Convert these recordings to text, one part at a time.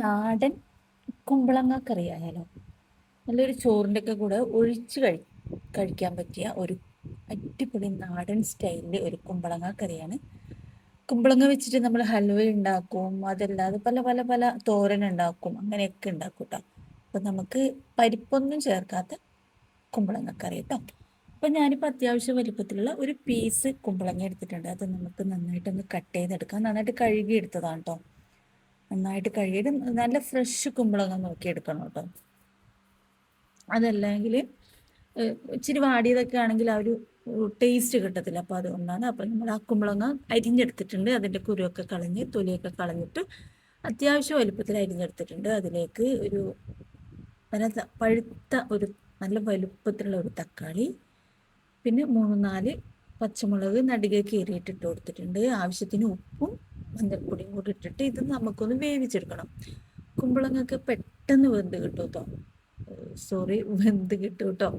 നാടൻ കുമ്പളങ്ങ കറി ആയാലോ? നല്ലൊരു ചോറിൻ്റെ ഒക്കെ കൂടെ ഒഴിച്ച് കഴിക്കാൻ പറ്റിയ ഒരു അടിപൊളി നാടൻ സ്റ്റൈലിലെ ഒരു കുമ്പളങ്ങ കറിയാണ്. കുമ്പളങ്ങ വെച്ചിട്ട് നമ്മൾ ഹൽവ ഉണ്ടാക്കും, അതല്ലാതെ പല പല പല തോരൻ ഉണ്ടാക്കും, അങ്ങനെയൊക്കെ ഉണ്ടാക്കും കേട്ടോ. അപ്പം നമുക്ക് പരിപ്പൊന്നും ചേർക്കാത്ത കുമ്പളങ്ങ കറി കേട്ടോ. അപ്പം ഞാനിപ്പോൾ അത്യാവശ്യം വലിപ്പത്തിലുള്ള ഒരു പീസ് കുമ്പളങ്ങ എടുത്തിട്ടുണ്ട്. അത് നമുക്ക് നന്നായിട്ടൊന്ന് കട്ട് ചെയ്തെടുക്കാം. നന്നായിട്ട് കഴുകി എടുത്തതാണ് കേട്ടോ. നന്നായിട്ട് കഴുകിയിട്ട് നല്ല ഫ്രഷ് കുമ്പളങ്ങ നോക്കി എടുക്കണം കേട്ടോ. അതല്ലെങ്കിൽ ഇച്ചിരി വാടിയതൊക്കെ ആണെങ്കിൽ ആ ഒരു ടേസ്റ്റ് കിട്ടത്തില്ല. അപ്പോൾ അതുകൊണ്ടാണ്. അപ്പം നമ്മൾ ആ കുമ്പളങ്ങ അരിഞ്ഞെടുത്തിട്ടുണ്ട്. അതിൻ്റെ കുരുവൊക്കെ കളഞ്ഞ് തൊലിയൊക്കെ കളഞ്ഞിട്ട് അത്യാവശ്യം വലുപ്പത്തിൽ അരിഞ്ഞെടുത്തിട്ടുണ്ട്. അതിലേക്ക് ഒരു പഴുത്ത ഒരു നല്ല വലുപ്പത്തിലുള്ള ഒരു തക്കാളി, പിന്നെ 3-4 പച്ചമുളക് നടുകെ കീറിയിട്ടിട്ട് കൊടുത്തിട്ടുണ്ട്. ആവശ്യത്തിന് ഉപ്പും മഞ്ഞൾപ്പൊടിയും കൂടി ഇട്ടിട്ട് ഇത് നമുക്കൊന്ന് വേവിച്ചെടുക്കണം. കുമ്പളങ്ങൊക്കെ പെട്ടെന്ന് വെന്ത് കിട്ടും കേട്ടോ. വെന്ത് കിട്ടും കേട്ടോ.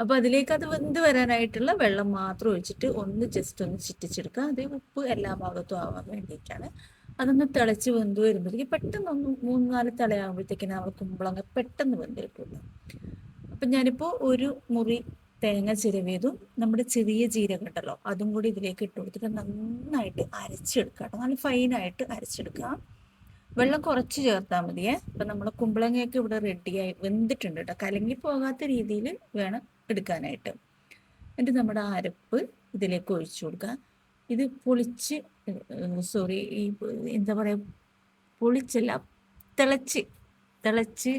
അപ്പോൾ അതിലേക്ക് അത് വെന്ത് വരാനായിട്ടുള്ള വെള്ളം മാത്രം ഒഴിച്ചിട്ട് ജസ്റ്റ് ഒന്ന് ചിറ്റിച്ചെടുക്കുക. അത് ഉപ്പ് എല്ലാ ഭാഗത്തും ആവാൻ വേണ്ടിയിട്ടാണ്. അതൊന്ന് തിളച്ച് വെന്ത് വരുമ്പോഴത്തേക്ക് പെട്ടെന്ന് 3-4 തിളയാകുമ്പോഴത്തേക്കിന് നമ്മൾ കുമ്പളങ്ങ പെട്ടെന്ന് വെന്ത് കിട്ടുമല്ലോ. അപ്പം ഞാനിപ്പോൾ ഒരു മുറി തേങ്ങ ചിരവിയതും നമ്മുടെ ചെറിയ ജീരകം ഉണ്ടല്ലോ അതും കൂടി ഇതിലേക്ക് ഇട്ട് കൊടുത്തിട്ട് നന്നായിട്ട് അരച്ചെടുക്കുക കേട്ടോ. നല്ല ഫൈനായിട്ട് അരച്ചെടുക്കുക. വെള്ളം കുറച്ച് ചേർത്താൽ മതിയേ. അപ്പം നമ്മളെ കുമ്പളങ്ങയൊക്കെ ഇവിടെ റെഡിയായി വെന്തിട്ടുണ്ട് കേട്ടോ. കലങ്ങി പോകാത്ത രീതിയിൽ വേണം എടുക്കാനായിട്ട്. എന്നിട്ട് നമ്മുടെ അരപ്പ് ഇതിലേക്ക് ഒഴിച്ചു കൊടുക്കുക. ഇത് പൊളിച്ച് ഈ എന്താ പറയുക, പൊളിച്ചല്ല, തിളച്ച് തിളച്ച്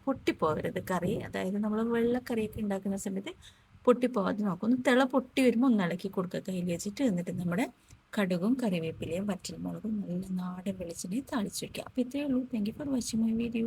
പൊട്ടിപ്പോകരുത് കറി. അതായത് നമ്മൾ വെള്ളക്കറിയൊക്കെ ഉണ്ടാക്കുന്ന സമയത്ത് പൊട്ടിപ്പോകാതെ നോക്കും. ഒന്ന് തിള പൊട്ടി വരുമ്പോൾ ഒന്ന് ഇളക്കി കൊടുക്കുക കയ്യിൽ വെച്ചിട്ട്. എന്നിട്ട് നമ്മുടെ കടുകും കറിവേപ്പിലയും വറ്റൽമുളകും നല്ല നാടൻ വെളിച്ചെണ്ണയും താളിച്ച് വയ്ക്കുക. അപ്പോൾ ഇത്രയേ ഉള്ളൂ. Thank you for watching my video.